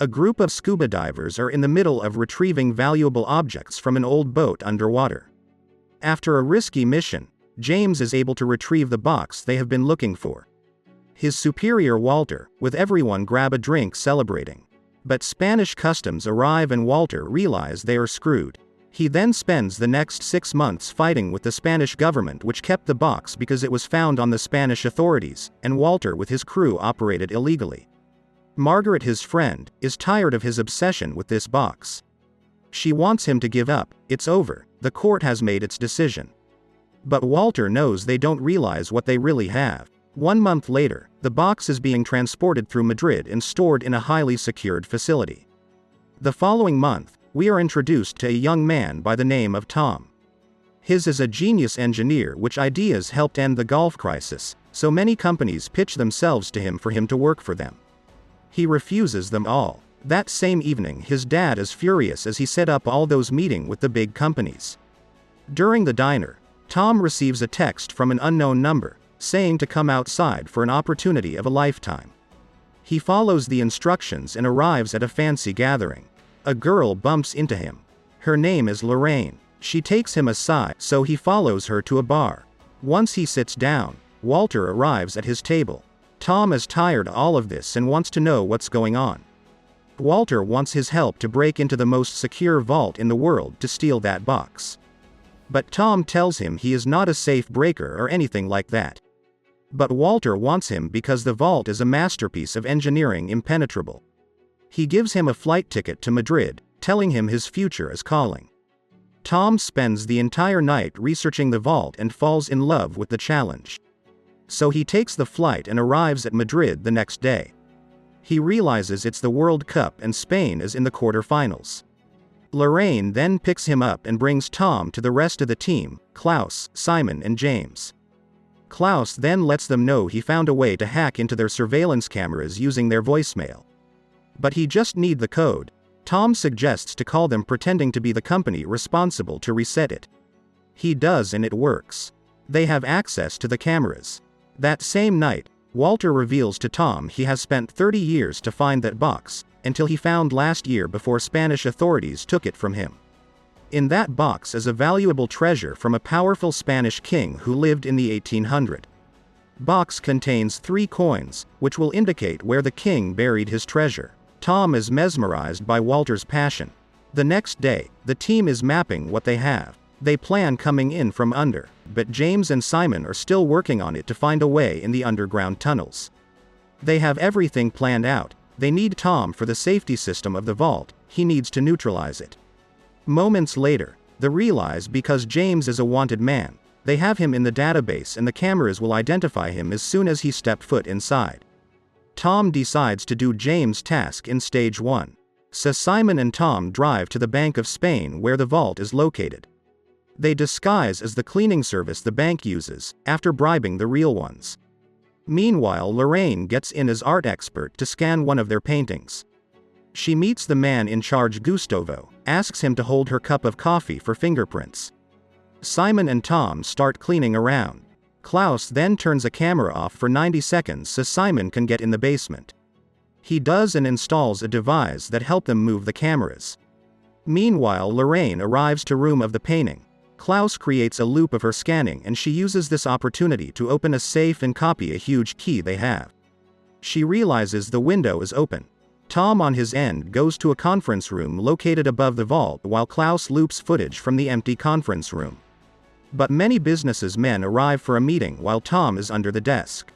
A group of scuba divers are in the middle of retrieving valuable objects from an old boat underwater. After a risky mission, James is able to retrieve the box they have been looking for. His superior Walter, with everyone grab a drink celebrating. But Spanish customs arrive and Walter realize they are screwed. He then spends the next 6 months fighting with the Spanish government which kept the box because it was found on the Spanish authorities, and Walter with his crew operated illegally. Margaret, his friend, is tired of his obsession with this box. She wants him to give up. It's over, the court has made its decision. But Walter knows they don't realize what they really have. 1 month later, the box is being transported through Madrid and stored in a highly secured facility. The following month, we are introduced to a young man by the name of Tom. His is a genius engineer which ideas helped end the Gulf crisis, so many companies pitch themselves to him for him to work for them. He refuses them all. That same evening his dad is furious as he set up all those meetings with the big companies. During the dinner, Tom receives a text from an unknown number, saying to come outside for an opportunity of a lifetime. He follows the instructions and arrives at a fancy gathering. A girl bumps into him. Her name is Lorraine. She takes him aside, so he follows her to a bar. Once he sits down, Walter arrives at his table. Tom is tired of all of this and wants to know what's going on. Walter wants his help to break into the most secure vault in the world to steal that box. But Tom tells him he is not a safe breaker or anything like that. But Walter wants him because the vault is a masterpiece of engineering impenetrable. He gives him a flight ticket to Madrid, telling him his future is calling. Tom spends the entire night researching the vault and falls in love with the challenge. So he takes the flight and arrives at Madrid the next day. He realizes it's the World Cup and Spain is in the quarterfinals. Lorraine then picks him up and brings Tom to the rest of the team, Klaus, Simon and James. Klaus then lets them know he found a way to hack into their surveillance cameras using their voicemail. But he just needs the code. Tom suggests to call them pretending to be the company responsible to reset it. He does and it works. They have access to the cameras. That same night, Walter reveals to Tom he has spent 30 years to find that box, until he found last year before Spanish authorities took it from him. In that box is a valuable treasure from a powerful Spanish king who lived in the 1800s. Box contains 3 coins, which will indicate where the king buried his treasure. Tom is mesmerized by Walter's passion. The next day, the team is mapping what they have. They plan coming in from under, but James and Simon are still working on it to find a way in the underground tunnels. They have everything planned out. They need Tom for the safety system of the vault. He needs to neutralize it. Moments later, they realize because James is a wanted man, they have him in the database and the cameras will identify him as soon as he steps foot inside. Tom decides to do James' task in stage 1. So Simon and Tom drive to the Bank of Spain where the vault is located. They disguise as the cleaning service the bank uses, after bribing the real ones. Meanwhile, Lorraine gets in as art expert to scan one of their paintings. She meets the man in charge, Gustavo, asks him to hold her cup of coffee for fingerprints. Simon and Tom start cleaning around. Klaus then turns a camera off for 90 seconds so Simon can get in the basement. He does and installs a device that helps them move the cameras. Meanwhile, Lorraine arrives to room of the painting. Klaus creates a loop of her scanning and she uses this opportunity to open a safe and copy a huge key they have. She realizes the window is open. Tom on his end goes to a conference room located above the vault while Klaus loops footage from the empty conference room. But many businessmen arrive for a meeting while Tom is under the desk.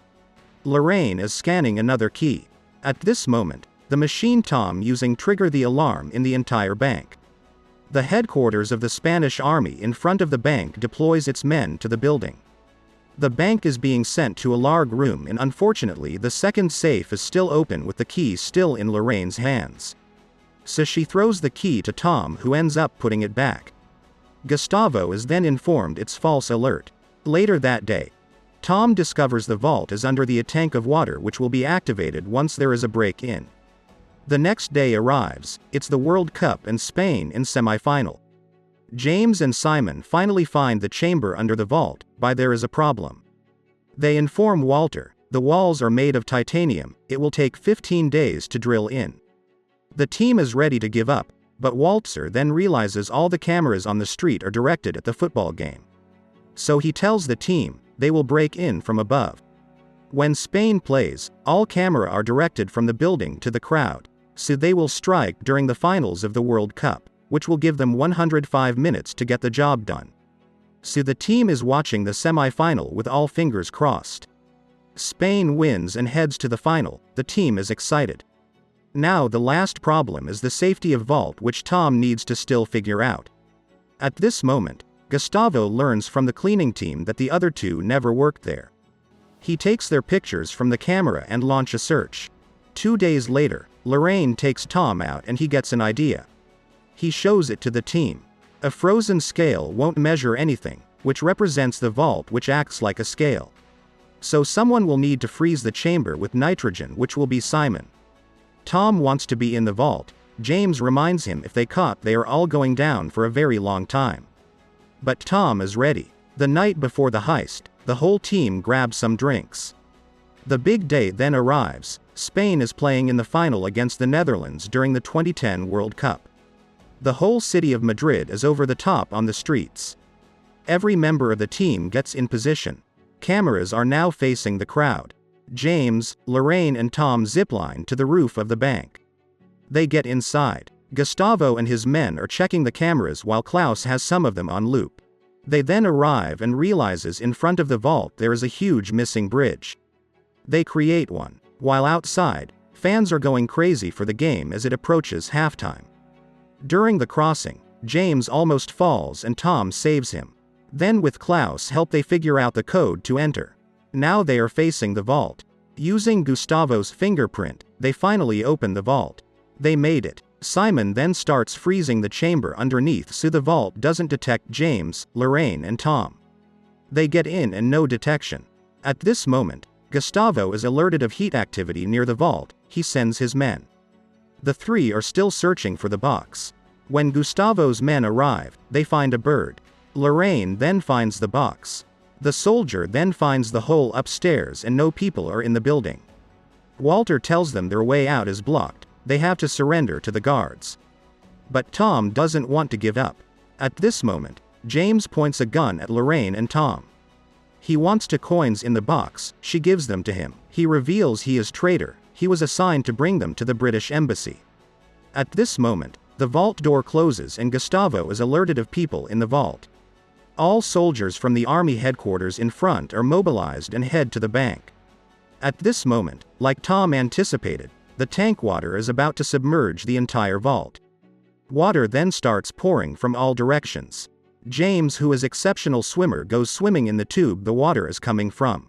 Lorraine is scanning another key. At this moment, the machine Tom using trigger the alarm in the entire bank. The headquarters of the Spanish army in front of the bank deploys its men to the building. The bank is being sent to a large room and unfortunately the second safe is still open with the key still in Lorraine's hands. So she throws the key to Tom who ends up putting it back. Gustavo is then informed it's false alert. Later that day, Tom discovers the vault is under the tank of water which will be activated once there is a break-in. The next day arrives, it's the World Cup and Spain in semi-final. James and Simon finally find the chamber under the vault, but there is a problem. They inform Walter, the walls are made of titanium, it will take 15 days to drill in. The team is ready to give up, but Walter then realizes all the cameras on the street are directed at the football game. So he tells the team they will break in from above. When Spain plays, all cameras are directed from the building to the crowd, so they will strike during the finals of the World Cup, which will give them 105 minutes to get the job done. So the team is watching the semi-final with all fingers crossed. Spain wins and heads to the final. The team is excited. Now the last problem is the safety of vault, which Tom needs to still figure out. At this moment, Gustavo learns from the cleaning team that the other two never worked there. He takes their pictures from the camera and launch a search. 2 days later, Lorraine takes Tom out and he gets an idea. He shows it to the team. A frozen scale won't measure anything, which represents the vault, which acts like a scale. So someone will need to freeze the chamber with nitrogen, which will be Simon. Tom wants to be in the vault. James reminds him if they caught, they are all going down for a very long time. But Tom is ready. The night before the heist, the whole team grabs some drinks. The big day then arrives. Spain is playing in the final against the Netherlands during the 2010 World Cup. The whole city of Madrid is over the top on the streets. Every member of the team gets in position. Cameras are now facing the crowd. James, Lorraine and Tom zipline to the roof of the bank. They get inside. Gustavo and his men are checking the cameras while Klaus has some of them on loop. They then arrive and realizes in front of the vault there is a huge missing bridge. They create one. While outside, fans are going crazy for the game as it approaches halftime. During the crossing, James almost falls and Tom saves him. Then with Klaus' help they figure out the code to enter. Now they are facing the vault. Using Gustavo's fingerprint, they finally open the vault. They made it. Simon then starts freezing the chamber underneath so the vault doesn't detect James, Lorraine and Tom. They get in and no detection. At this moment, Gustavo is alerted of heat activity near the vault. He sends his men. The three are still searching for the box. When Gustavo's men arrive, they find a bird. Lorraine then finds the box. The soldier then finds the hole upstairs and no people are in the building. Walter tells them their way out is blocked. They have to surrender to the guards. But Tom doesn't want to give up. At this moment, James points a gun at Lorraine and Tom. He wants two coins in the box. She gives them to him. He reveals he is traitor. He was assigned to bring them to the British embassy. At this moment, the vault door closes and Gustavo is alerted of people in the vault. All soldiers from the army headquarters in front are mobilized and head to the bank. At this moment, like Tom anticipated, the tank water is about to submerge the entire vault. Water then starts pouring from all directions. James, who is exceptional swimmer, goes swimming in the tube the water is coming from.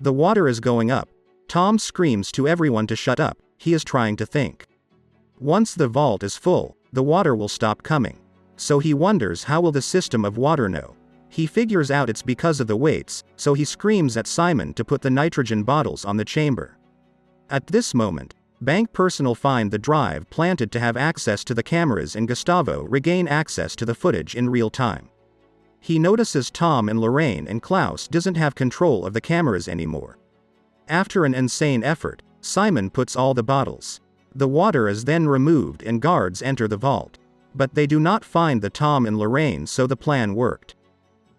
The water is going up. Tom screams to everyone to shut up. He is trying to think. Once the vault is full, the water will stop coming. So he wonders how will the system of water know. He figures out it's because of the weights, so he screams at Simon to put the nitrogen bottles on the chamber. At this moment, bank personnel find the drive planted to have access to the cameras and Gustavo regain access to the footage in real time. He notices Tom and Lorraine and Klaus doesn't have control of the cameras anymore. After an insane effort, Simon puts all the bottles. The water is then removed and guards enter the vault. But they do not find the Tom and Lorraine, so the plan worked.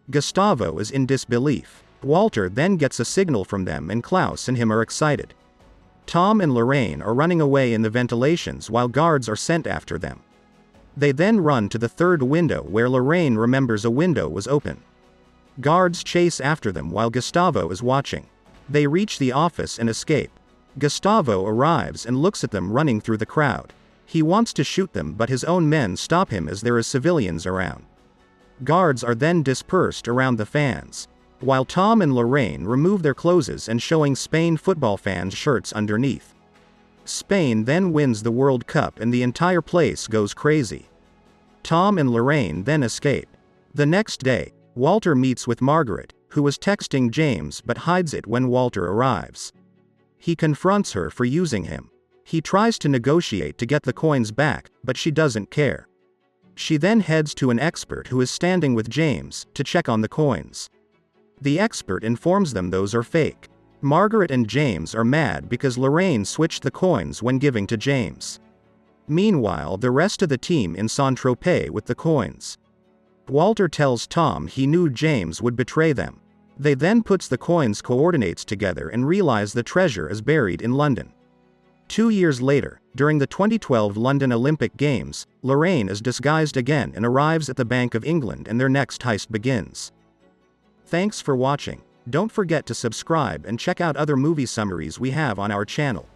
Gustavo is in disbelief. Walter then gets a signal from them and Klaus and him are excited. Tom and Lorraine are running away in the ventilations while guards are sent after them. They then run to the third window where Lorraine remembers a window was open. Guards chase after them while Gustavo is watching. They reach the office and escape. Gustavo arrives and looks at them running through the crowd. He wants to shoot them but his own men stop him as there is civilians around. Guards are then dispersed around the fans. While Tom and Lorraine remove their clothes and showing Spain football fans shirts underneath. Spain then wins the World Cup and the entire place goes crazy. Tom and Lorraine then escape. The next day, Walter meets with Margaret, who was texting James but hides it when Walter arrives. He confronts her for using him. He tries to negotiate to get the coins back, but she doesn't care. She then heads to an expert who is standing with James to check on the coins. The expert informs them those are fake. Margaret and James are mad because Lorraine switched the coins when giving to James. Meanwhile, the rest of the team in Saint-Tropez with the coins. Walter tells Tom he knew James would betray them. They then puts the coins' coordinates together and realize the treasure is buried in London. 2 years later, during the 2012 London Olympic Games, Lorraine is disguised again and arrives at the Bank of England and their next heist begins. Thanks for watching. Don't forget to subscribe and check out other movie summaries we have on our channel.